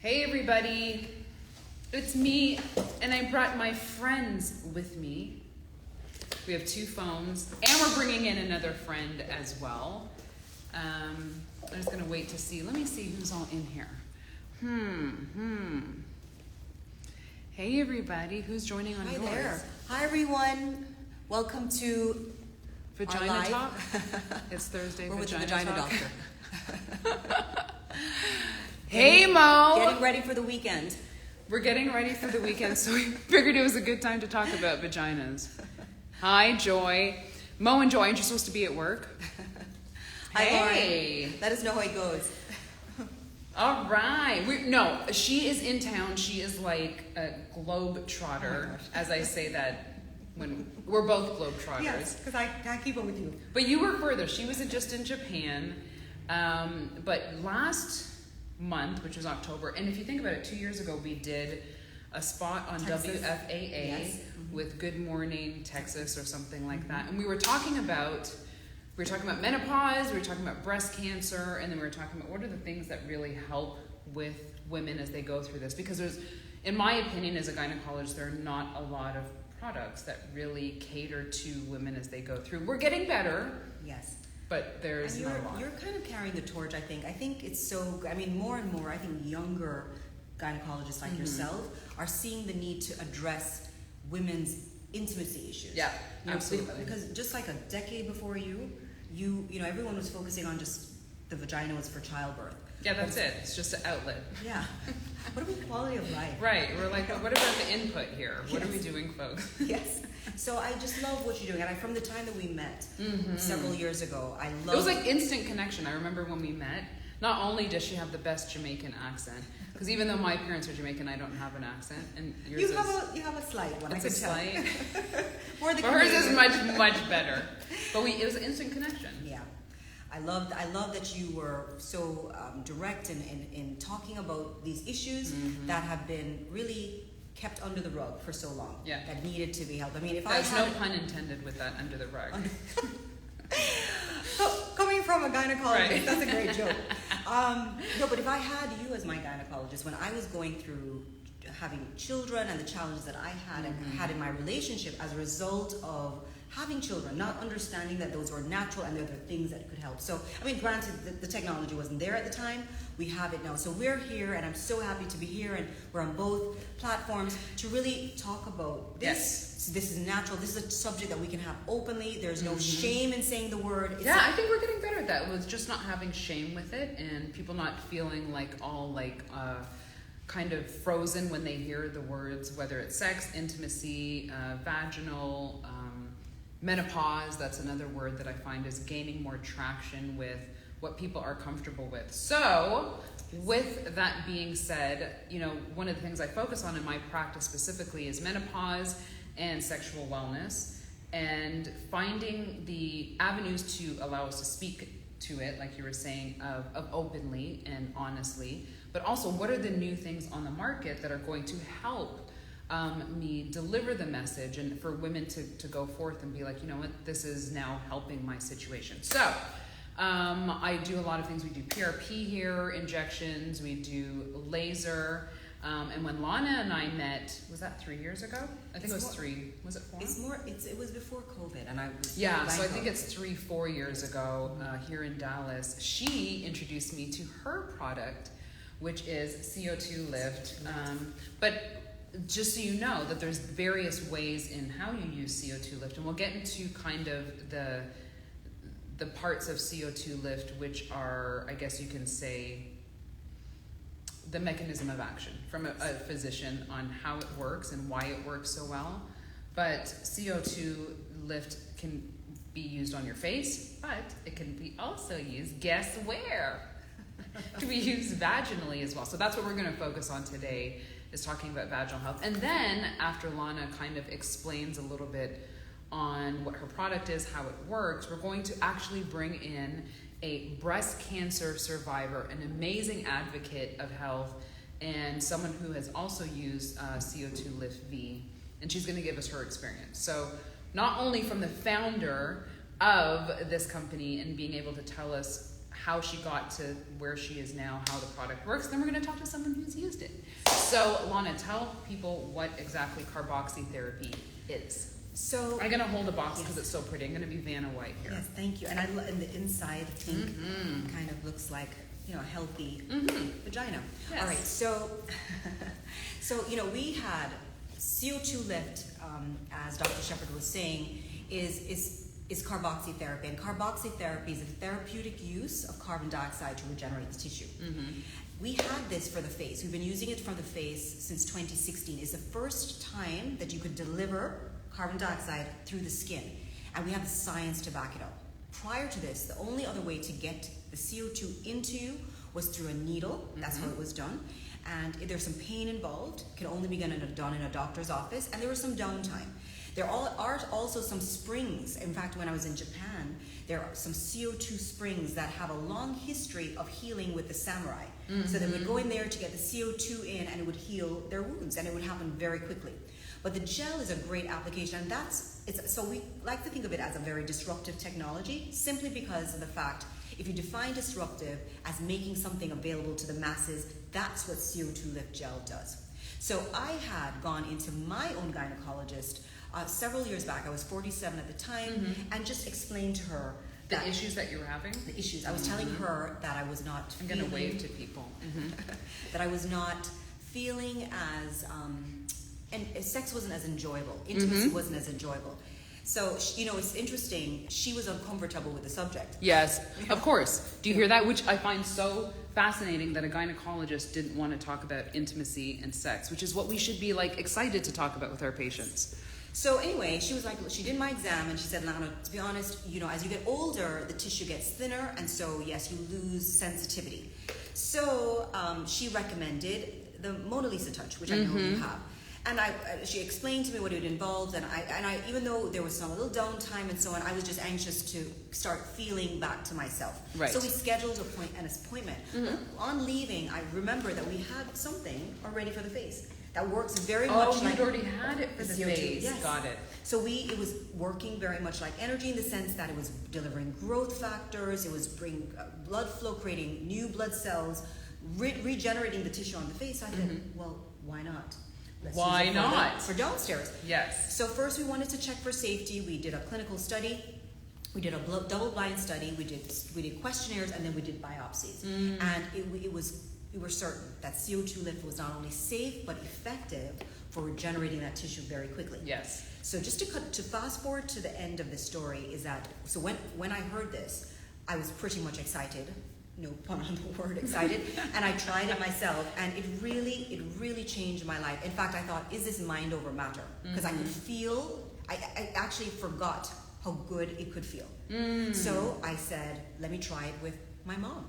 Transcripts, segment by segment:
Hey everybody, it's me, and I brought my friends with me. We have 2 phones, and we're bringing in another friend as well. I'm just gonna wait to see. Let me see who's all in here. Hey everybody, who's joining on yours? Hi there. Hi everyone. Welcome to Vagina Talk. It's Thursday. We're with the Vagina Vagina Talk. Doctor. Hey Mo! Getting ready for the weekend. We're getting ready for the weekend, so we figured it was a good time to talk about vaginas. Hi, Joy. Mo and Joy, aren't you supposed to be at work? Hi, Lauren. Let us know how it goes. All right. No, she is in town. She is like a globe trotter, as I say that when we're both globe trotters. Yes, because I can't keep up with you. But you were further. She was just in Japan. But last month, which was October, and if you think about it, 2 years ago we did a spot on Texas. WFAA Yes. with Good Morning Texas or something like that, and we were talking about menopause, we were talking about breast cancer, and then we were talking about what are the things that really help with women as they go through this, because there's, in my opinion as a gynecologist, there are not a lot of products that really cater to women as they go through. We're getting better. Yes. But there's and not a lot. You're kind of carrying the torch, I think. I think it's so, more and more, I think younger gynecologists like yourself are seeing the need to address women's intimacy issues. Yeah, absolutely. Because just like a decade before you know, everyone was focusing on just the vagina was for childbirth. Yeah, that's it. It's just an outlet. Yeah. What about quality of life? Right. We're like, what about the input here? What Yes. are we doing, folks? Yes. So I just love what you're doing. And from the time that we met several years ago, I love... It was like instant connection. I remember when we met, not only does she have the best Jamaican accent, because even though my parents are Jamaican, I don't have an accent. And yours You have a slight one, it's I a can tell. slight. More the But hers is Canadian. much better. But it was an instant connection. Yeah. I love that you were so direct in talking about these issues that have been really kept under the rug for so long. Yeah. That needed to be helped. I mean, if There's I no had pun intended with that, under the rug. coming from a gynecologist, Right. that's a great joke. No, but if I had you as my gynecologist, when I was going through having children and the challenges that I had and had in my relationship as a result of having children, not understanding that those were natural and there are things that could help. So, granted, the technology wasn't there at the time. We have it now. So we're here, and I'm so happy to be here, and we're on both platforms to really talk about this. Yes. This is natural. This is a subject that we can have openly. There's no shame in saying the word. It's I think we're getting better at that. With just not having shame with it, and people not feeling like all kind of frozen when they hear the words, whether it's sex, intimacy, vaginal, menopause. That's another word that I find is gaining more traction with what people are comfortable with. So, with that being said, one of the things I focus on in my practice specifically is menopause and sexual wellness, and finding the avenues to allow us to speak to it, like you were saying, of openly and honestly, but also what are the new things on the market that are going to help me deliver the message, and for women to go forth and be like, you know what, this is now helping my situation. So I do a lot of things. We do PRP here, injections, we do laser, and when Lana and I met, was that 3 years ago? I think it was 3. Was it 4? It was before COVID, and I was so I think it's 3-4 years ago here in Dallas. She introduced me to her product, which is CO2 Lift. But just so you know that there's various ways in how you use CO2 Lift, and we'll get into kind of the parts of CO2 Lift, which are, I guess you can say, the mechanism of action from a physician on how it works and why it works so well. But CO2 Lift can be used on your face, but it can be also used, guess where? It can be used vaginally as well. So that's what we're going to focus on today, is talking about vaginal health. And then after Lana kind of explains a little bit on what her product is, how it works, we're going to actually bring in a breast cancer survivor, an amazing advocate of health, and someone who has also used CO2 Lift V, and she's going to give us her experience. So not only from the founder of this company and being able to tell us how she got to where she is now, how the product works. Then we're going to talk to someone who's used it. So, Lana, tell people what exactly carboxytherapy is. So I'm going to hold a box because it's so pretty. I'm going to be Vanna White here. Yes, thank you. And and the inside, the pink kind of looks like, you know, a healthy vagina. Yes. All right, so we had CO2 Lift, as Dr. Shepherd was saying, is carboxytherapy. And carboxytherapy is a therapeutic use of carbon dioxide to regenerate the tissue. We had this for the face. We've been using it for the face since 2016. It's the first time that you could deliver carbon dioxide through the skin. And we have the science to back it up. Prior to this, the only other way to get the CO2 into you was through a needle. That's how it was done. And if there's some pain involved, it can only be done in a doctor's office. And there was some downtime. There are also some springs. In fact, when I was in Japan, there are some CO2 springs that have a long history of healing with the samurai. So they would go in there to get the CO2 in, and it would heal their wounds, and it would happen very quickly. But the gel is a great application, and so we like to think of it as a very disruptive technology, simply because of the fact, if you define disruptive as making something available to the masses, that's what CO2 Lift gel does. So I had gone into my own gynecologist several years back. I was 47 at the time, and just explained to her the issues that you were having. The issues. I was telling her that I was not. I'm going to wave to people. That I was not feeling as, and sex wasn't as enjoyable. Intimacy wasn't as enjoyable. So, it's interesting. She was uncomfortable with the subject. Yes, of course. Do you hear that? Which I find so fascinating, that a gynecologist didn't want to talk about intimacy and sex, which is what we should be excited to talk about with our patients. So anyway, she was like, she did my exam, and she said, Lana, to be honest, as you get older, the tissue gets thinner, and so yes, you lose sensitivity. So she recommended the Mona Lisa touch, which I know you have. And she explained to me what it involved, and I even though there was some little downtime and so on, I was just anxious to start feeling back to myself. Right. So we scheduled an appointment. On leaving, I remember that we had something already for the face that works very much like... Oh, you'd already had it for the face. Yes. Got it. So it was working very much like energy, in the sense that it was delivering growth factors, it was bringing blood flow, creating new blood cells, regenerating the tissue on the face. So I said, well, why not? Why not? For downstairs. Yes. So first we wanted to check for safety. We did a clinical study. We did a double-blind study. We did questionnaires, and then we did biopsies. And we were certain that CO2 Lift was not only safe but effective for regenerating that tissue very quickly. Yes. So just to fast forward to the end of the story is that, so when I heard this, I was pretty much excited. No pun on the word, excited. And I tried it myself, and it really changed my life. In fact, I thought, is this mind over matter? Because I could feel, I actually forgot how good it could feel. So I said, let me try it with my mom.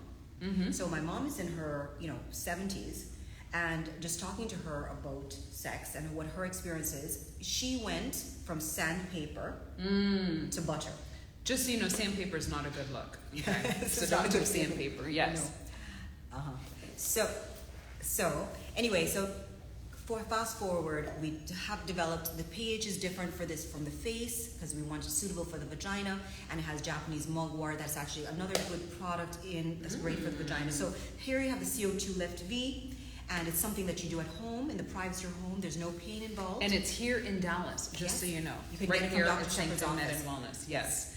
So my mom is in her 70s, and just talking to her about sex and what her experience is, she went from sandpaper to butter. Just so you know, sandpaper is not a good look. Okay? So don't do sandpaper. Yes. No. So anyway, for fast forward, we have developed, the pH is different for this from the face, because we want it suitable for the vagina, and it has Japanese mugwort. That's actually another good product that's great for the vagina. So here you have the CO2 Lift V, and it's something that you do at home, in the privacy of your home. There's no pain involved. And it's here in Dallas, just so you know. You can right get it from here Dr. at Shepherd's Med office. and Wellness. Yes.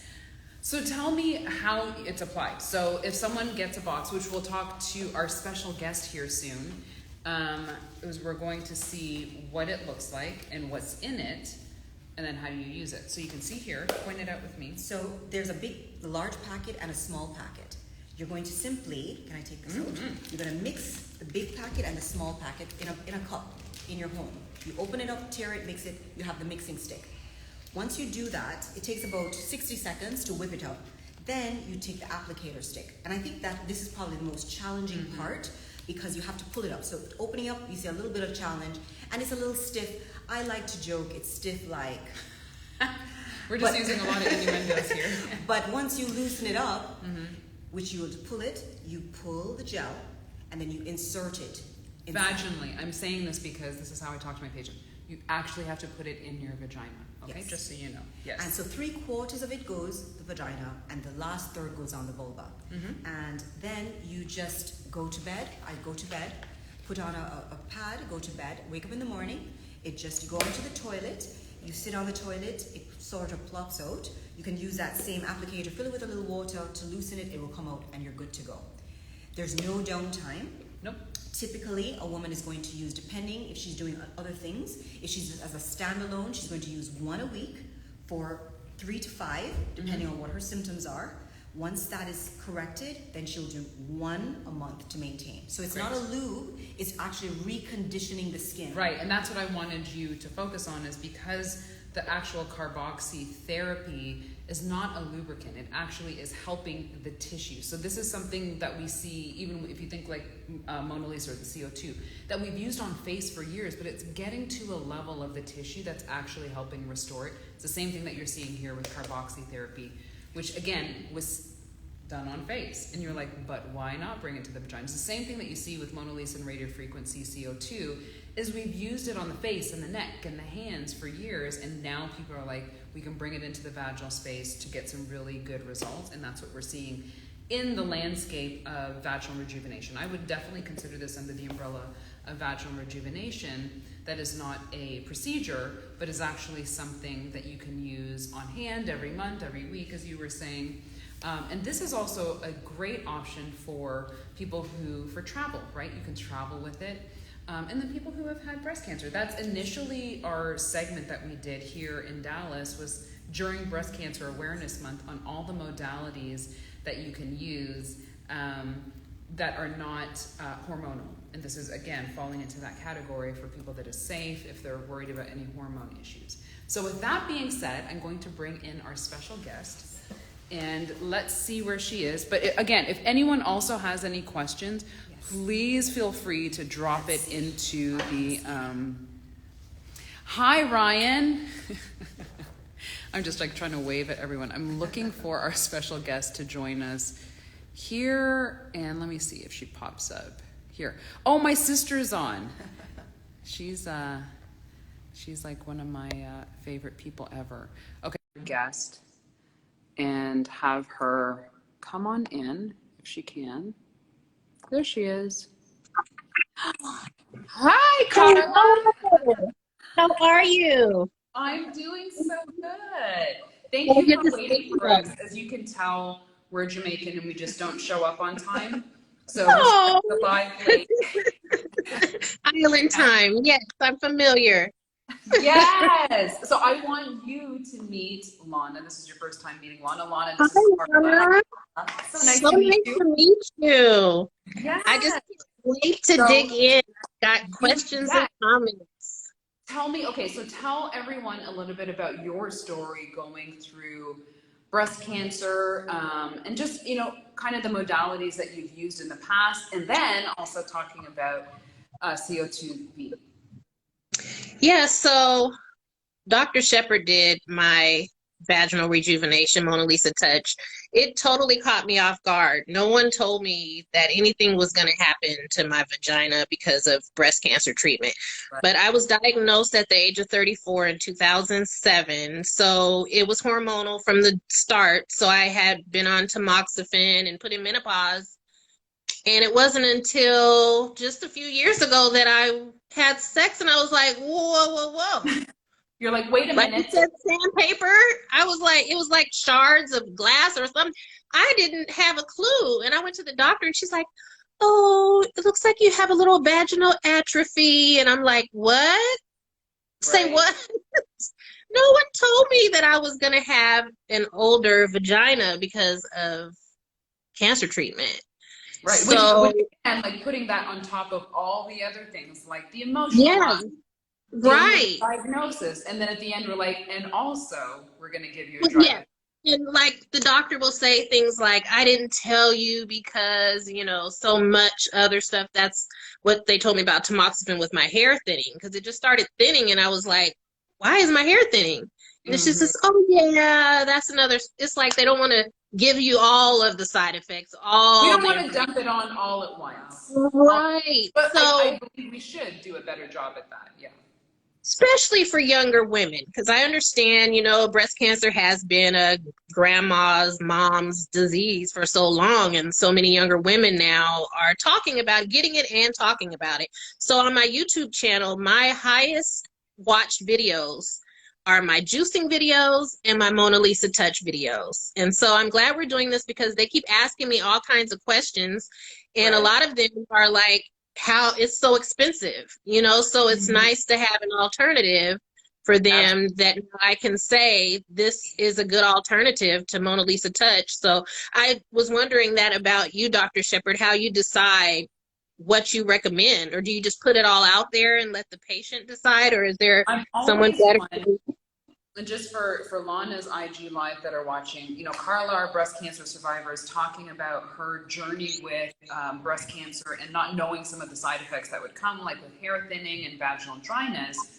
So tell me how it's applied. So if someone gets a box, which we'll talk to our special guest here soon, we're going to see what it looks like and what's in it, and then how do you use it. So you can see here, point it out with me. So there's a large packet and a small packet. You're going to simply, can I take this out? You're going to mix the big packet and the small packet in a cup in your home. You open it up, tear it, mix it, you have the mixing stick. Once you do that, it takes about 60 seconds to whip it up. Then you take the applicator stick. And I think that this is probably the most challenging part, because you have to pull it up. So opening up, you see a little bit of challenge, and it's a little stiff. I like to joke, it's stiff like... We're just using a lot of innuendos here. But once you loosen it up, which you will pull it, you pull the gel, and then you insert it. Vaginally. I'm saying this because this is how I talk to my patient. You actually have to put it in your vagina. Okay, Yes. just so you know. Yes. And so 3/4 of it goes the vagina, and the last third goes on the vulva. And then you just go to bed. I go to bed, put on a pad, go to bed, wake up in the morning. You go into the toilet, you sit on the toilet, it sort of plops out. You can use that same applicator, fill it with a little water to loosen it, it will come out and you're good to go. There's no downtime. Nope. Typically, a woman is going to use, depending if she's doing other things, if she's as a standalone, she's going to use 1 a week for 3 to 5, depending on what her symptoms are. Once that is corrected, then she'll do 1 a month to maintain. So it's not a lube, it's actually reconditioning the skin. Right, and that's what I wanted you to focus on, is because the actual carboxy therapy is not a lubricant. It actually is helping the tissue. So this is something that we see, even if you think like Mona Lisa or the CO2, that we've used on face for years, but it's getting to a level of the tissue that's actually helping restore it. It's the same thing that you're seeing here with carboxy therapy, which again was done on face. And you're like, but why not bring it to the vagina? It's the same thing that you see with Mona Lisa and radio frequency CO2, is we've used it on the face and the neck and the hands for years, and now people are like, we can bring it into the vaginal space to get some really good results, and that's what we're seeing in the landscape of vaginal rejuvenation. I would definitely consider this under the umbrella of vaginal rejuvenation. That is not a procedure, but is actually something that you can use on hand every month, every week, as you were saying. And this is also a great option for people for travel, right? You can travel with it. And then people who have had breast cancer. That's initially our segment that we did here in Dallas, was during Breast Cancer Awareness Month, on all the modalities that you can use that are not hormonal. And this is, again, falling into that category for people that is safe if they're worried about any hormone issues. So with that being said, I'm going to bring in our special guest. And let's see where she is. But again, if anyone also has any questions, please feel free to drop it into the... Hi, Ryan. I'm just like trying to wave at everyone. I'm looking for our special guest to join us here. And let me see if she pops up here. Oh, my sister's on. She's like one of my favorite people ever. Okay, guest. And have her come on in if she can. There she is. Hi, Carla. Hello. How are you? I'm doing so good. Thank you for waiting for us. As you can tell, we're Jamaican and we just don't show up on time. So we're live late. Island time. Yes, I'm familiar. Yes. So I want you to meet Lana. This is your first time meeting Lana. Lana, this is Lana. So nice So to meet nice you. to meet you. Yes. I just can't wait to dig in. Got questions and comments. Tell me, okay, so tell everyone a little bit about your story going through breast cancer, and just, kind of the modalities that you've used in the past, and then also talking about CO2V. Yeah, so Dr. Shepherd did my vaginal rejuvenation, Mona Lisa touch. It totally caught me off guard. No one told me that anything was going to happen to my vagina because of breast cancer treatment. Right. But I was diagnosed at the age of 34 in 2007. So it was hormonal from the start. So I had been on tamoxifen and put in menopause. And it wasn't until just a few years ago that I had sex and I was like, whoa. You're like, wait a minute. Like you said, sandpaper. I was like, it was like shards of glass or something. I didn't have a clue. And I went to the doctor and she's like, oh, it looks like you have a little vaginal atrophy. And I'm like, what? Right. Say what? No one told me that I was going to have an older vagina because of cancer treatment. Right. So, and like putting that on top of all the other things, like the emotional, right, diagnosis, and then at the end we're like, and also we're going to give you a drug. Yeah, and like the doctor will say things like, I didn't tell you because so much other stuff. That's what they told me about tamoxifen with my hair thinning, because it just started thinning, and I was like, why is my hair thinning? And it's just this, oh yeah, that's another. It's like they don't want to give you all of the side effects. We don't want to dump it on all at once. Right. But so I believe we should do a better job at that. Yeah. especially for younger women, because I understand, you know, breast cancer has been a grandma's, mom's disease for so long, and so many younger women now are talking about getting it and talking about it. So on my YouTube channel, my highest watched videos are my juicing videos and my Mona Lisa touch videos. And so I'm glad we're doing this because they keep asking me all kinds of questions, and a lot of them are like, how it's so expensive, you know, so it's nice to have an alternative for them that I can say this is a good alternative to Mona Lisa Touch. So I was wondering that about you, Dr. Shepherd, how you decide what you recommend, or do you just put it all out there and let the patient decide, or is there I'm someone always better? one, and just for Lana's IG live that are watching, you know, Carla, our breast cancer survivor, is talking about her journey with breast cancer and not knowing some of the side effects that would come, like with hair thinning and vaginal dryness.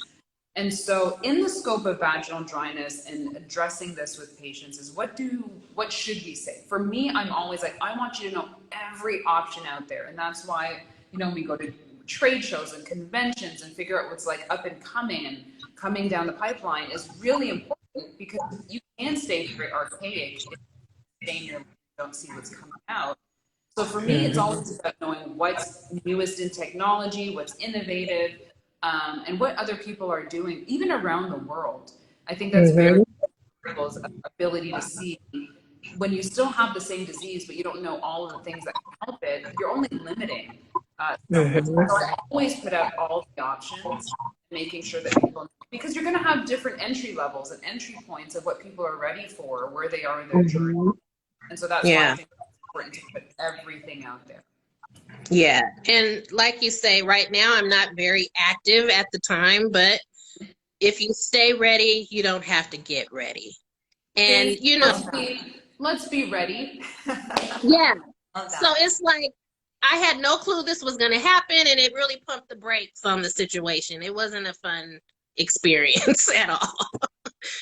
And so in the scope of vaginal dryness and addressing this with patients is what should we say? For me, I'm always like, I want you to know every option out there. And that's why, you know, we go to trade shows and conventions and figure out what's like up and coming and coming down the pipeline is really important, because you can stay very archaic if you stay in your life and don't see what's coming out. So for me, it's always about knowing what's newest in technology, what's innovative, and what other people are doing, even around the world. I think that's very people's ability to see when you still have the same disease, but you don't know all of the things that can help it, you're only limiting someone. So I always put out all the options, making sure that people, because you're going to have different entry levels and entry points of what people are ready for, where they are in their journey. And so that's why I think it's important to put everything out there. Yeah. And like you say, right now I'm not very active at the time, but if you stay ready, you don't have to get ready. And you know, let's be ready. yeah. So it's like I had no clue this was going to happen, and it really pumped the brakes on the situation. It wasn't a fun experience at all.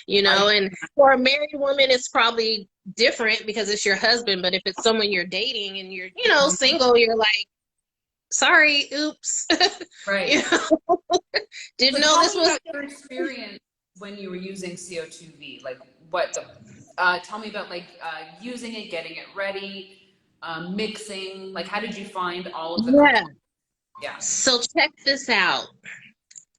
You know, and for a married woman, it's probably different because it's your husband. But if it's someone you're dating and you're, you know, single, you're like, sorry, oops. Right. You know? Didn't know this was your experience when you were using CO2 V. Like, what? Tell me about like using it, getting it ready, mixing. Like, how did you find all of the? Yeah. So check this out.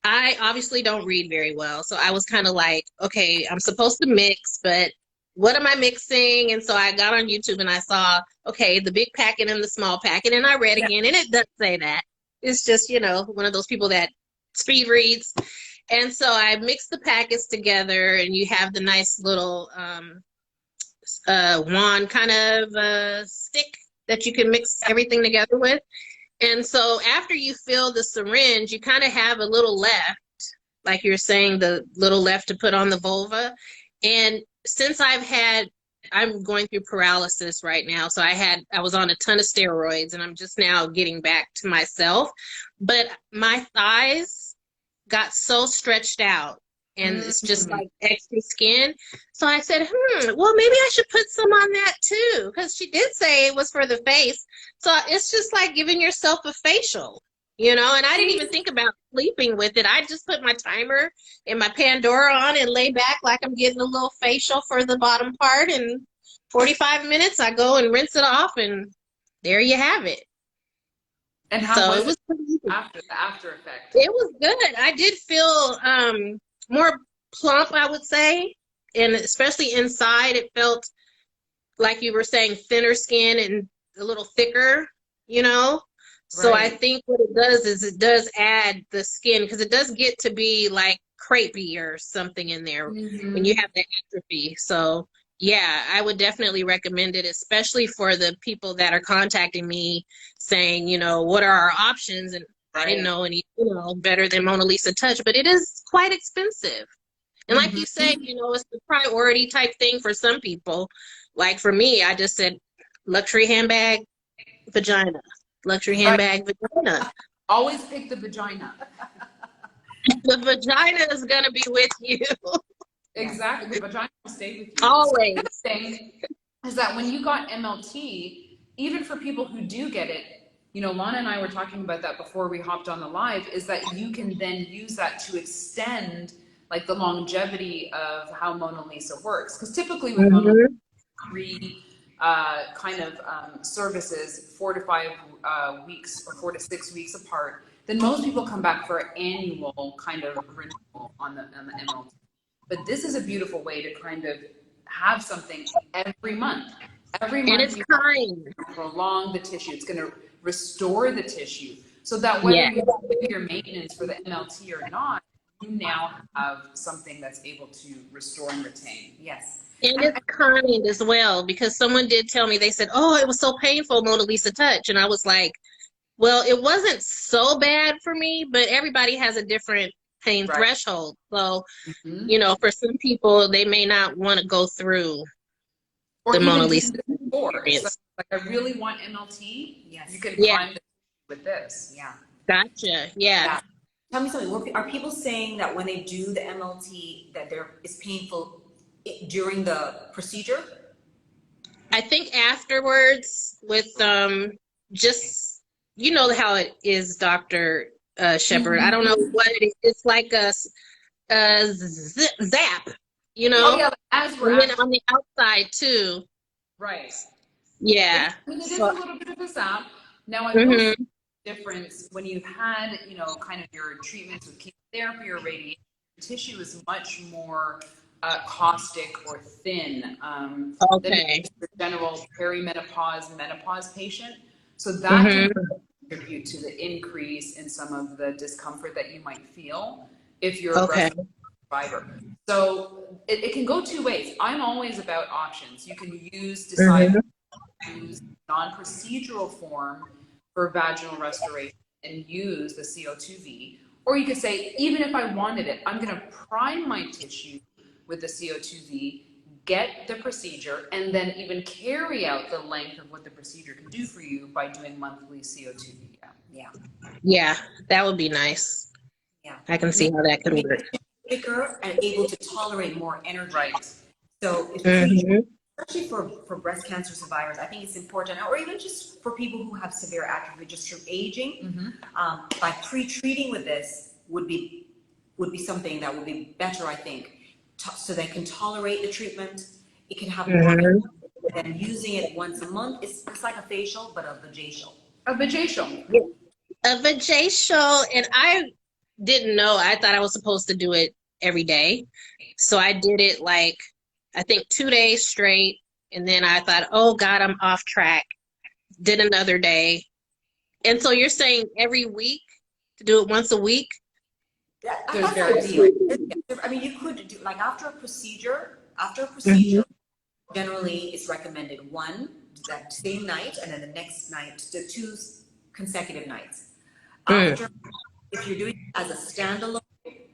I obviously don't read very well, so I was kind of like, okay, I'm supposed to mix, but what am I mixing? And so I got on YouTube and I saw, okay, the big packet and the small packet, and I read again, and it doesn't say that. It's just, you know, one of those people that speed reads. And so I mixed the packets together, and you have the nice little wand kind of stick that you can mix everything together with. And so after you fill the syringe, you kind of have a little left, like you're saying, the little left to put on the vulva. And since I'm going through paralysis right now, so I was on a ton of steroids, and I'm just now getting back to myself. But my thighs got so stretched out, and it's just like extra skin. So I said, well, maybe I should put some on that too, because she did say it was for the face. So it's just like giving yourself a facial, you know, and I didn't even think about sleeping with it. I just put my timer and my Pandora on and lay back like I'm getting a little facial for the bottom part. And 45 minutes, I go and rinse it off, and there you have it. And how was it after the after effect? It was good. I did feel more plump, I would say, and especially inside, it felt like you were saying thinner skin and a little thicker, you know. So I think what it does is it does add the skin, because it does get to be like crepey or something in there when you have the atrophy. So yeah, I would definitely recommend it, especially for the people that are contacting me saying, you know, what are our options? And I didn't know any, you know, better than Mona Lisa Touch, but it is quite expensive. And like you said, you know, it's the priority type thing for some people. Like for me, I just said luxury handbag, vagina. Luxury handbag, vagina. Always pick the vagina. The vagina is going to be with you. Exactly. The vagina will stay with you. Always. The thing is that when you got MLT, even for people who do get it, Lana and I were talking about that before we hopped on the live, is that you can then use that to extend like the longevity of how Mona Lisa works. Because typically with Mona Lisa, Mm-hmm. 3 services, 4 to 5 weeks or 4 to 6 weeks apart, then most people come back for an annual kind of renewal on the MLT. But this is a beautiful way to kind of have something every month. Every And month it's you kind. prolong the tissue. It's going to restore the tissue so that whether Yeah. you do your maintenance for the MLT or not, you now have something that's able to restore and retain. Yes. And And it's kind as well, because someone did tell me, they said, "Oh, it was so painful, Mona Lisa touch." And I was like, well, it wasn't so bad for me, but everybody has a different pain Right. threshold. So, Mm-hmm. for some people, they may not want to go through Or the Mona even do Lisa this before. So, experience. like, I really want MLT. yes. You can Yeah, prime the with this. Yeah. gotcha. Yeah. Yeah. Tell me something. Are people saying that when they do the MLT that there is painful during the procedure? I think afterwards with just how it is, Dr. Shepherd. I don't know Mm-hmm. what it is. It's like a zap, Oh yeah, as we're and then actually on the outside too. right. Yeah. It is So, a little bit of a zap. Now I will hmm say the difference when you've had, kind of your treatments with chemotherapy or radiation, tissue is much more caustic or thin than maybe okay. just the general perimenopause, menopause patient. So that can hmm contribute to the increase in some of the discomfort that you might feel if you're a Okay. breast survivor. So it can go two ways. I'm always about options. You can decide hmm use non-procedural form for vaginal restoration and use the CO2V. Or you could say, even if I wanted it, I'm going to prime my tissue with the CO2V, get the procedure, and then even carry out the length of what the procedure can do for you by doing monthly CO2V. Yeah. Yeah. Yeah, that would be nice. Yeah. I can And see how that could make work. it quicker and able to tolerate more energy. Right. So if hmm especially for breast cancer survivors, I think it's important, or even just for people who have severe atrophy just from aging, Mm-hmm. by pre-treating with this would be something that would be better, I think, so they can tolerate the treatment. It can have more hmm than using it once a month. It's like a facial, but a vaginal. A vaginal. A vaginal, and I didn't know. I thought I was supposed to do it every day. So I did it like, I think 2 days straight. And then I thought, oh God, I'm off track. Did another day. And so you're saying every week to do it once a week? Yeah, There's that's various ideal. ways. I mean, you could do like after a procedure. After a hmm procedure, generally it's recommended one that same night, and then the next night, the 2 consecutive nights. Mm. After, if you're doing it as a standalone,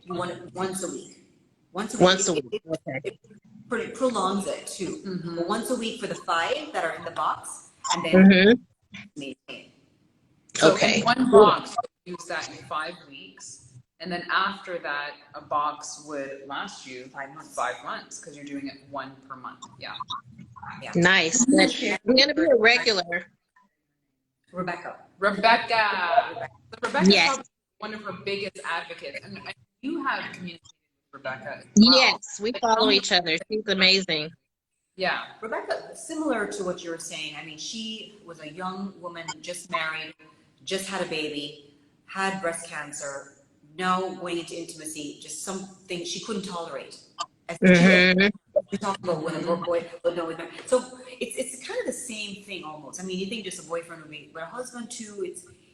you want it once a week. Once a week, Once a week. Okay. it prolongs it too. Mm-hmm. But once a week for the 5 that are in the box, and then hmm maintain. So in Okay. one Cool. box, you use that in 5 weeks. And then after that, a box would last you 5 months. 5 months because you're doing it one per month. Yeah. Yeah. Nice. But I'm going to be a regular. Rebecca. Rebecca. So Rebecca's Yes. probably one of her biggest advocates. And you have communicated with Rebecca as well. Yes. We But tell follow me, each other. She's amazing. yeah. Rebecca, similar to what you were saying, I mean, she was a young woman, just married, just had a baby, had breast cancer, now going into intimacy, just something she couldn't tolerate. As a kid, hmm we talk about when a boy, but no, so it's kind of the same thing almost. I mean, you think just a boyfriend would be, but a husband too.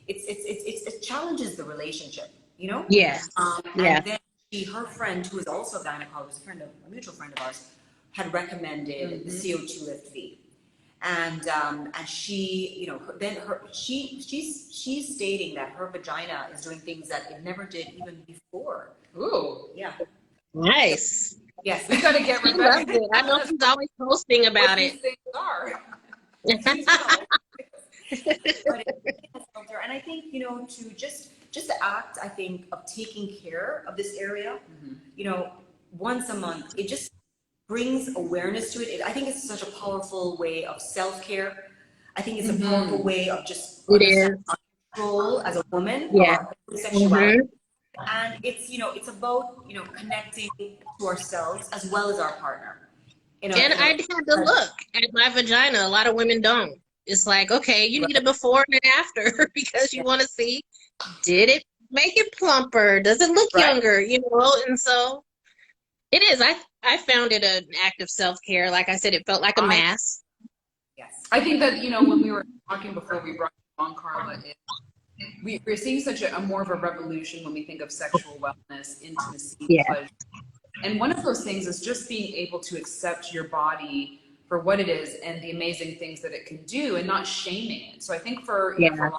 It challenges the relationship, you know. Yes. Yeah. And then her friend, who is also a gynecologist, a mutual friend of ours, had recommended the CO2 Lift V, and she, she's stating that her vagina is doing things that it never did even before. Ooh. Yeah. Nice. Yes. We got to get She loves Rebecca. it. I know she's always posting What about these it. things are. But it has filter, and I think to just the act, I think, of taking care of this area, once a month, it just brings awareness to it. I think it's such a powerful way of self-care. I think it's a powerful way of just It understanding is. our control as a woman of Yeah. our sexuality. Mm-hmm. And it's, it's about, connecting to ourselves as well as our partner. And I had to look at my vagina. A lot of women don't. It's like, okay, you need a before and an after because you want to see, did it make it plumper? Does it look younger? And so it is. I found it an act of self-care. Like I said, it felt like a mask. Yes. I think that, when we were talking before we brought you on, Carla, we're seeing such a more of a revolution when we think of sexual wellness, intimacy, Yeah. pleasure. And one of those things is just being able to accept your body for what it is and the amazing things that it can do and not shaming it. So I think for, for a long time,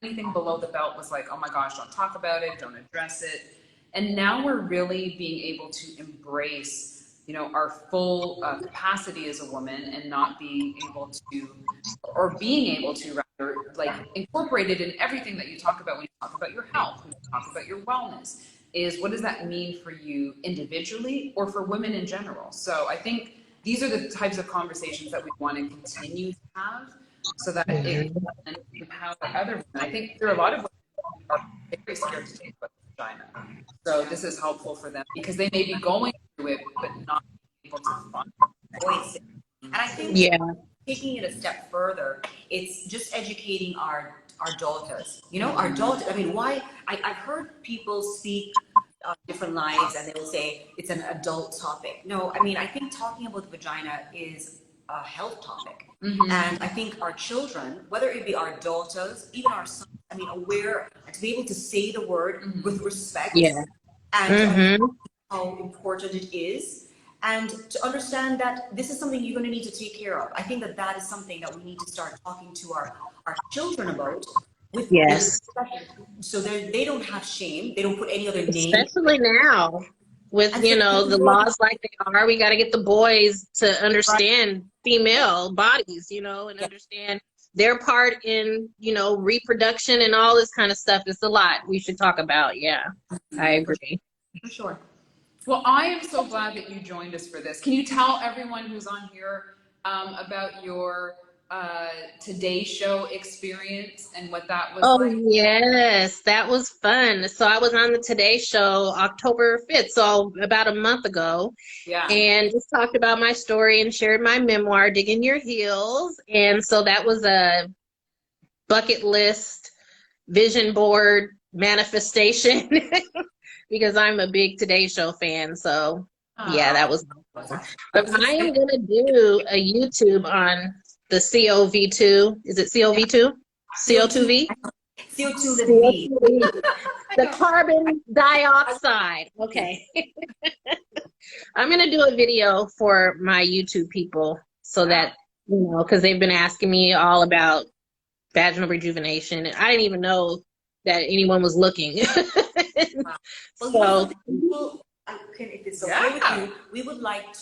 anything below the belt was like, oh my gosh, don't talk about it, don't address it. And now we're really being able to embrace, our full capacity as a woman and not being able to, or being able to rather, like incorporate it in everything that you talk about when you talk about your health, when you talk about your wellness, is what does that mean for you individually or for women in general? So I think these are the types of conversations that we want to continue to have so that it can empower other women. I think there are a lot of women who are very scared to talk about the vagina. So this is helpful for them because they may be going through it, but not able to find voice. And I think taking it a step further, it's just educating our daughters. Our daughters. I mean, why? I've heard people speak different lives, and they will say it's an adult topic. No, I mean, I think talking about the vagina is a health topic, and I think our children, whether it be our daughters, even our sons, I mean, aware to be able to say the word with respect, and how important it is. And to understand that this is something you're going to need to take care of. I think that is something that we need to start talking to our children about with so they don't have shame. They don't put any other name. Especially now with, the laws like they are, we got to get the boys to understand female bodies, and understand their part in, reproduction and all this kind of stuff. It's a lot we should talk about. Yeah, I agree. For sure. Well, I am so glad that you joined us for this. Can you tell everyone who's on here about your Today Show experience and what that was like? Oh, yes, that was fun. So I was on the Today Show October 5th, so about a month ago, and just talked about my story and shared my memoir, Digging Your Heels. And so that was a bucket list vision board manifestation because I'm a big Today Show fan. So yeah, that was awesome. But I am going to do a YouTube on the COV2. Is it COV2? CO2V? CO2V. The carbon dioxide. Okay. I'm going to do a video for my YouTube people so that, because they've been asking me all about vaginal rejuvenation. I didn't even know that anyone was looking. So, if it's okay with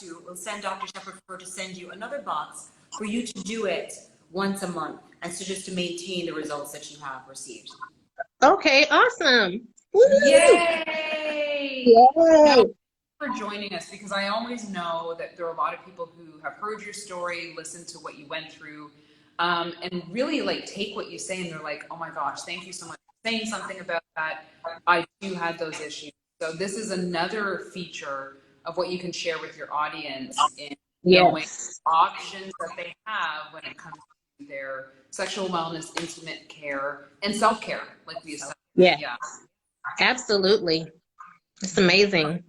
you, we'll send Dr. Shepherd to send you another box for you to do it once a month, and so just to maintain the results that you have received. Okay, awesome. Yay! Yay! For joining us, because I always know that there are a lot of people who have heard your story, listened to what you went through, and really take what you say and they're like, oh my gosh, thank you so much for saying something about that. I too had those issues. So this is another feature of what you can share with your audience in knowing options that they have when it comes to their sexual wellness, intimate care, and self-care, like we said. Yeah, absolutely. It's amazing.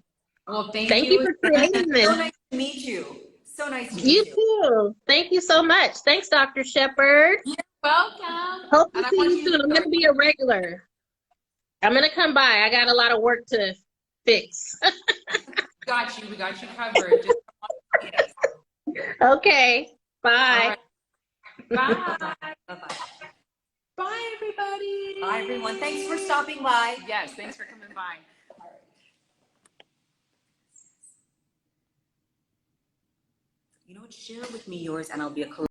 Well, thank you for creating this. So nice to meet you. So nice to meet you. You too. Thank you so much. Thanks, Dr. Shepherd. You're welcome. Hope to see you soon. I'm going to be a regular. I'm going to come by. I got a lot of work to fix. We got you covered. Just okay. Bye. Right. Bye. Bye-bye. Bye, everybody. Bye, everyone. Thanks for stopping by. Yes, thanks for coming by. All right. Share with me yours, and I'll be a